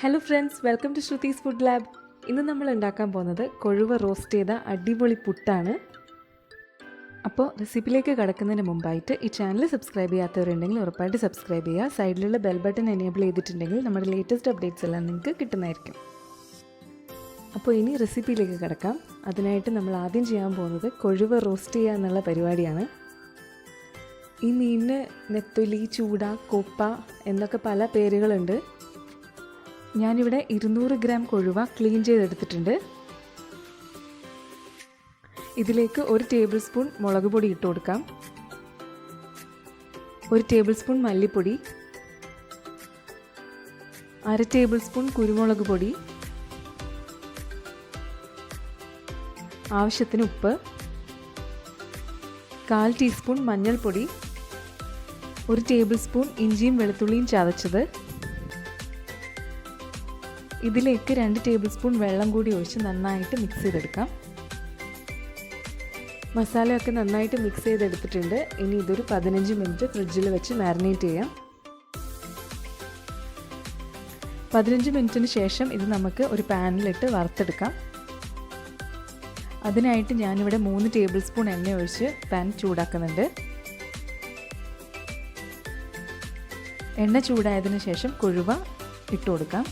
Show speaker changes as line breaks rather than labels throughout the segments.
Hello friends, welcome to Shruthi's food lab. ഇന്ന് നമ്മൾ ഉണ്ടാക്കാൻ പോകുന്നത് കൊഴുവ റോസ്റ്റ് ചെയ്ത അടിപൊളി പുട്ടാണ്. അപ്പോൾ റെസിപ്പിയിലേക്ക് കടക്കുന്നതിന് മുമ്പായിട്ട് ഈ ചാനൽ സബ്സ്ക്രൈബ് ചെയ്യാത്തവരുണ്ടെങ്കിൽ ഉറപ്പായിട്ട് സബ്സ്ക്രൈബ് ചെയ്യുക. സൈഡിലുള്ള ബെൽ ബട്ടൺ എനേബിൾ ചെയ്തിട്ടുണ്ടെങ്കിൽ നമ്മുടെ ലേറ്റസ്റ്റ് അപ്ഡേറ്റ്സ് എല്ലാം നിങ്ങൾക്ക് കിട്ടുന്നതായിരിക്കും. അപ്പോൾ ഇനി റെസിപ്പിയിലേക്ക് കിടക്കാം. അതിനായിട്ട് നമ്മൾ ആദ്യം ചെയ്യാൻ പോകുന്നത് കൊഴുവ റോസ്റ്റ് ചെയ്യുക എന്നുള്ള പരിപാടിയാണ്. ഈ മീനിന് നെത്തൊലി, ചൂട, കൊപ്പ എന്നൊക്കെ പല പേരുകളുണ്ട്. ഞാനിവിടെ 200 ഗ്രാം കൊഴുവ ക്ലീൻ ചെയ്തെടുത്തിട്ടുണ്ട്. ഇതിലേക്ക് 1 ടേബിൾ സ്പൂൺ മുളക് പൊടി ഇട്ട് കൊടുക്കാം, 1 ടേബിൾ സ്പൂൺ മല്ലിപ്പൊടി, 1/2 ടേബിൾ സ്പൂൺ കുരുമുളക് പൊടി, ആവശ്യത്തിന് ഉപ്പ്, 1/4 ടീസ്പൂൺ മഞ്ഞൾപ്പൊടി, 1 ടേബിൾ സ്പൂൺ ഇഞ്ചിയും വെളുത്തുള്ളിയും ചതച്ചത്. ഇതിലേക്ക് 2 ടേബിൾ സ്പൂൺ വെള്ളം കൂടി ഒഴിച്ച് നന്നായിട്ട് മിക്സ് ചെയ്തെടുക്കാം. മസാലയൊക്കെ നന്നായിട്ട് മിക്സ് ചെയ്തെടുത്തിട്ടുണ്ട്. ഇനി ഇതൊരു 15 മിനിറ്റ് ഫ്രിഡ്ജിൽ വെച്ച് മാരിനേറ്റ് ചെയ്യാം. 15 മിനിറ്റിന് ശേഷം ഇത് നമുക്ക് ഒരു പാനിലിട്ട് വറുത്തെടുക്കാം. അതിനായിട്ട് ഞാനിവിടെ 3 ടേബിൾ സ്പൂൺ എണ്ണ ഒഴിച്ച് പാൻ ചൂടാക്കുന്നുണ്ട്. എണ്ണ ചൂടായതിനു ശേഷം കൊഴുവ ഇട്ട് കൊടുക്കാം.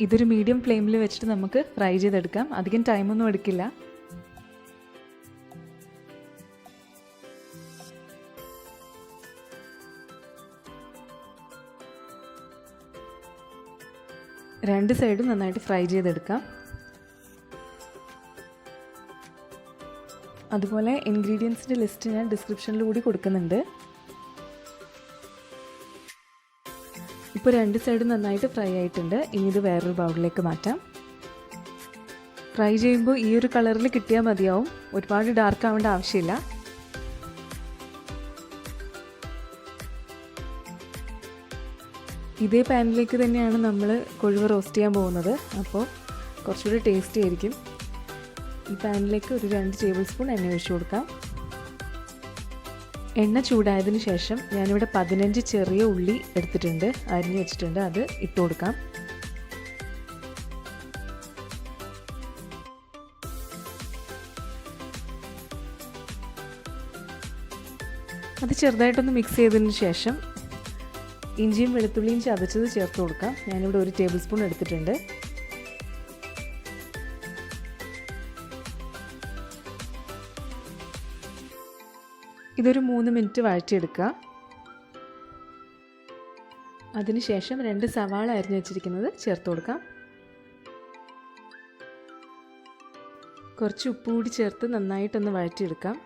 ഇതൊരു മീഡിയം ഫ്ലെയിമിൽ വെച്ചിട്ട് നമുക്ക് ഫ്രൈ ചെയ്തെടുക്കാം. അധികം ടൈമൊന്നും എടുക്കില്ല. രണ്ട് സൈഡും നന്നായിട്ട് ഫ്രൈ ചെയ്തെടുക്കാം. അതുപോലെ ഇൻഗ്രീഡിയൻസിൻ്റെ ലിസ്റ്റ് ഞാൻ ഡിസ്ക്രിപ്ഷനിൽ കൂടി കൊടുക്കുന്നുണ്ട്. ഇപ്പോൾ 2 സൈഡും നന്നായിട്ട് ഫ്രൈ ആയിട്ടുണ്ട്. ഇനി ഇത് വേറൊരു ബൗളിലേക്ക് മാറ്റാം. ഫ്രൈ ചെയ്യുമ്പോൾ ഈ ഒരു കളറിൽ കിട്ടിയാൽ മതിയാവും, ഒരുപാട് ഡാർക്ക് ആവേണ്ട ആവശ്യമില്ല. ഇതേ പാനിലേക്ക് തന്നെയാണ് നമ്മൾ കൊഴുവ റോസ്റ്റ് ചെയ്യാൻ പോകുന്നത്. അപ്പോൾ കുറച്ചുകൂടി ടേസ്റ്റി ആയിരിക്കും. ഈ പാനിലേക്ക് ഒരു 2 ടേബിൾ സ്പൂൺ എണ്ണ ഒഴിച്ചു കൊടുക്കാം. എണ്ണ ചൂടായതിനു ശേഷം ഞാനിവിടെ 15 ചെറിയ ഉള്ളി എടുത്തിട്ടുണ്ട്, അരിഞ്ഞു വെച്ചിട്ടുണ്ട്. അത് ഇട്ട് കൊടുക്കാം. അത് ചെറുതായിട്ടൊന്ന് മിക്സ് ചെയ്തതിന് ശേഷം ഇഞ്ചിയും വെളുത്തുള്ളിയും ചതച്ചത് ചേർത്ത് കൊടുക്കാം. ഞാനിവിടെ 1 ടേബിൾ സ്പൂൺ എടുത്തിട്ടുണ്ട്. ഇതൊരു 3 മിനിറ്റ് വഴറ്റിയെടുക്കുക. അതിനുശേഷം 2 സവാള അരിഞ്ഞു വെച്ചിരിക്കുന്നത് ചേർത്ത് കൊടുക്കാം. കുറച്ച് ഉപ്പ് കൂടി ചേർത്ത് നന്നായിട്ടൊന്ന് വഴറ്റിയെടുക്കാം.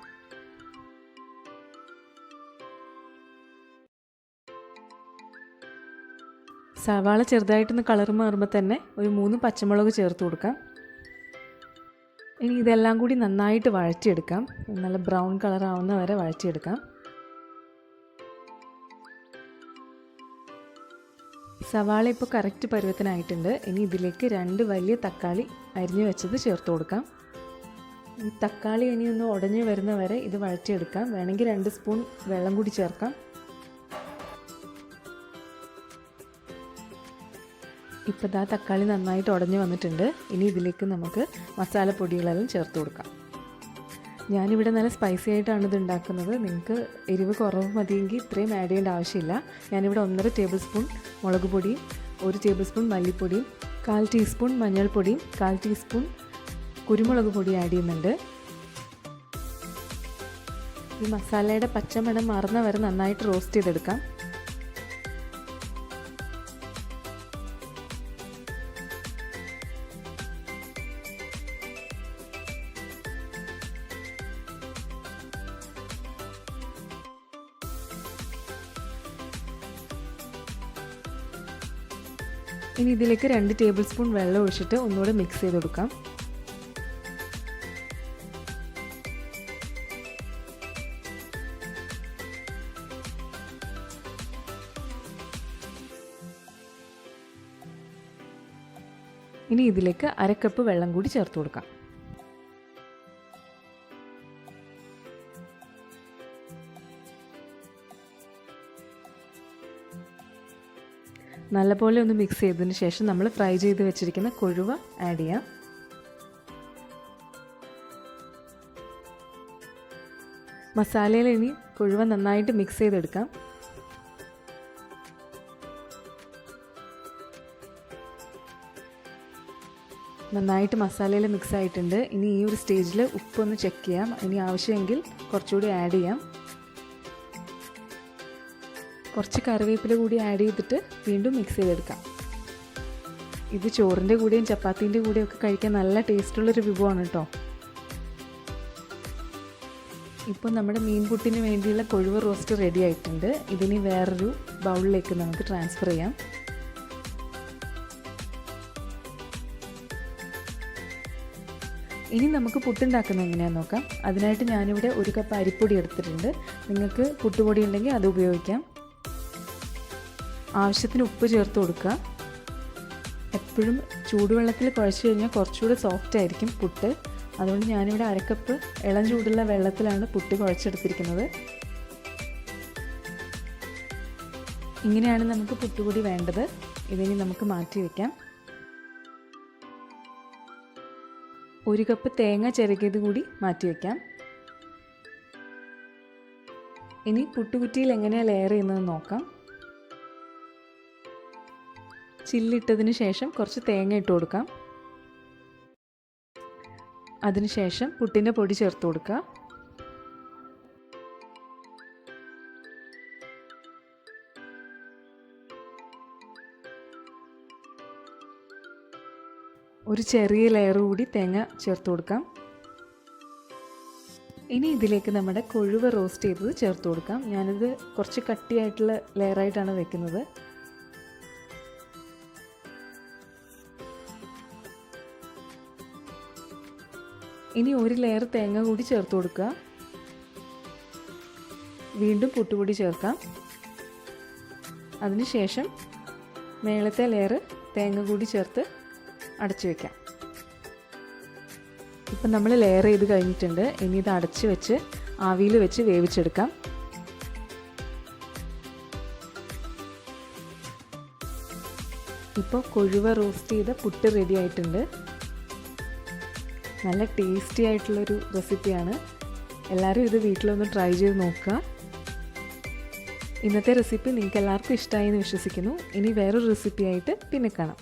സവാള ചെറുതായിട്ടൊന്ന് കളർ മാറുമ്പോൾ തന്നെ ഒരു 3 പച്ചമുളക് ചേർത്ത് കൊടുക്കാം. ഇനി ഇതെല്ലാം കൂടി നന്നായിട്ട് വഴറ്റിയെടുക്കാം. നല്ല ബ്രൗൺ കളർ ആവുന്ന വരെ വഴറ്റിയെടുക്കാം. സവാള ഇപ്പോൾ കറക്റ്റ് പരുവത്തിനായിട്ടുണ്ട്. ഇനി ഇതിലേക്ക് 2 വലിയ തക്കാളി അരിഞ്ഞു വെച്ചത് ചേർത്ത് കൊടുക്കാം. ഈ തക്കാളി ഇനി ഒന്ന് ഉടഞ്ഞു വരുന്ന വരെ ഇത് വഴറ്റിയെടുക്കാം. വേണമെങ്കിൽ 2 സ്പൂൺ വെള്ളം കൂടി ചേർക്കാം. ഇപ്പോൾ തക്കാളി നന്നായിട്ട് ഉടഞ്ഞു വന്നിട്ടുണ്ട്. ഇനി ഇതിലേക്ക് നമുക്ക് മസാലപ്പൊടികളെല്ലാം ചേർത്ത് കൊടുക്കാം. ഞാനിവിടെ നല്ല സ്പൈസി ആയിട്ടാണ് ഇത് ഉണ്ടാക്കുന്നത്. നിങ്ങൾക്ക് എരിവ് കുറവ് മതിയെങ്കിൽ ഇത്രയും ആഡ് ചെയ്യേണ്ട ആവശ്യമില്ല. ഞാനിവിടെ 1.5 ടേബിൾ സ്പൂൺ മുളക് പൊടിയും 1 ടേബിൾ സ്പൂൺ മല്ലിപ്പൊടിയും 1/4 ടീസ്പൂൺ മഞ്ഞൾപ്പൊടിയും 1/4 ടീസ്പൂൺ കുരുമുളക് പൊടി ആഡ് ചെയ്യുന്നുണ്ട്. ഈ മസാലയുടെ പച്ചമണം മാറുന്ന വരെ നന്നായിട്ട് റോസ്റ്റ് ചെയ്തെടുക്കാം. ഇനി ഇതിലേക്ക് 2 ടേബിൾ സ്പൂൺ വെള്ളം ഒഴിച്ചിട്ട് ഒന്നുകൂടെ മിക്സ് ചെയ്ത് കൊടുക്കാം. ഇനി ഇതിലേക്ക് 1/2 കപ്പ് വെള്ളം കൂടി ചേർത്ത് കൊടുക്കാം. നല്ലപോലെ ഒന്ന് മിക്സ് ചെയ്തതിന് ശേഷം നമ്മൾ ഫ്രൈ ചെയ്ത് വെച്ചിരിക്കുന്ന കൊഴുവ ആഡ് ചെയ്യാം. മസാലയിൽ ഇനി കൊഴുവ നന്നായിട്ട് മിക്സ് ചെയ്തെടുക്കാം. നന്നായിട്ട് മസാലയിൽ മിക്സ് ആയിട്ടുണ്ട്. ഇനി ഈ ഒരു സ്റ്റേജിൽ ഉപ്പൊന്ന് ചെക്ക് ചെയ്യാം. ഇനി ആവശ്യമെങ്കിൽ കുറച്ചുകൂടി ആഡ് ചെയ്യാം. കുറച്ച് കറിവേപ്പില കൂടി ആഡ് ചെയ്തിട്ട് വീണ്ടും മിക്സ് ചെയ്തെടുക്കാം. ഇത് ചോറിൻ്റെ കൂടെയും ചപ്പാത്തീൻ്റെ കൂടെയും ഒക്കെ കഴിക്കാൻ നല്ല ടേസ്റ്റുള്ളൊരു വിഭവമാണ് കേട്ടോ. ഇപ്പോൾ നമ്മുടെ മീൻ പുട്ടിന് വേണ്ടിയുള്ള കൊഴുവ റോസ്റ്റ് റെഡി ആയിട്ടുണ്ട്. ഇതിന് വേറൊരു ബൗളിലേക്ക് നമുക്ക് ട്രാൻസ്ഫർ ചെയ്യാം. ഇനി നമുക്ക് പുട്ടുണ്ടാക്കുന്നത് എങ്ങനെയാണെന്ന് നോക്കാം. അതിനായിട്ട് ഞാനിവിടെ 1 കപ്പ് അരിപ്പൊടി എടുത്തിട്ടുണ്ട്. നിങ്ങൾക്ക് പുട്ടുപൊടി ഉണ്ടെങ്കിൽ അത് ഉപയോഗിക്കാം. ആവശ്യത്തിന് ഉപ്പ് ചേർത്ത് കൊടുക്കുക. എപ്പോഴും ചൂടുവെള്ളത്തിൽ കുഴച്ച് കഴിഞ്ഞാൽ കുറച്ചുകൂടി സോഫ്റ്റ് ആയിരിക്കും പുട്ട്. അതുകൊണ്ട് ഞാനിവിടെ 1 കപ്പ് ഇളം ചൂടുള്ള വെള്ളത്തിലാണ് പുട്ട് കുഴച്ചെടുത്തിരിക്കുന്നത്. ഇങ്ങനെയാണ് നമുക്ക് പുട്ടുപൊടി വേണ്ടത്. ഇതിനി നമുക്ക് മാറ്റി വയ്ക്കാം. 1 കപ്പ് തേങ്ങ ചിരകിയത് കൂടി മാറ്റി വയ്ക്കാം. ഇനി പുട്ടുകുറ്റിയിൽ എങ്ങനെയാണ് ലെയർ ചെയ്യുന്നത് നോക്കാം. ചില്ലിട്ടതിന് ശേഷം കുറച്ച് തേങ്ങ ഇട്ട് കൊടുക്കാം. അതിനുശേഷം പുട്ടിൻ്റെ പൊടി ചേർത്ത് കൊടുക്കുക. ഒരു ചെറിയ ലെയർ കൂടി തേങ്ങ ചേർത്ത് കൊടുക്കാം. ഇനി ഇതിലേക്ക് നമ്മുടെ കൊഴുവ റോസ്റ്റ് ചെയ്തത് ചേർത്ത് കൊടുക്കാം. ഞാനിത് കുറച്ച് കട്ടിയായിട്ടുള്ള ലെയറായിട്ടാണ് വെക്കുന്നത്. ഇനി ഒരു ലെയർ തേങ്ങ കൂടി ചേർത്ത് കൊടുക്കുക. വീണ്ടും പുട്ടുപൊടി ചേർക്കാം. അതിനുശേഷം മേളത്തെ ലെയർ തേങ്ങ കൂടി ചേർത്ത് അടച്ചു വയ്ക്കാം. ഇപ്പം നമ്മൾ ലെയർ ചെയ്ത് കഴിഞ്ഞിട്ടുണ്ട്. ഇനി ഇത് അടച്ച് വെച്ച് ആവിയിൽ വെച്ച് വേവിച്ചെടുക്കാം. ഇപ്പോൾ കൊഴുവ റോസ്റ്റ് ചെയ്ത പുട്ട് റെഡി ആയിട്ടുണ്ട്. നല്ല ടേസ്റ്റി ആയിട്ടുള്ളൊരു റെസിപ്പിയാണ്. എല്ലാവരും ഇത് വീട്ടിലൊന്ന് ട്രൈ ചെയ്ത് നോക്കുക. ഇന്നത്തെ റെസിപ്പി നിങ്ങൾക്ക് എല്ലാവർക്കും ഇഷ്ടമായി എന്ന് വിശ്വസിക്കുന്നു. ഇനി വേറൊരു റെസിപ്പിയായിട്ട് പിന്നെ കാണാം.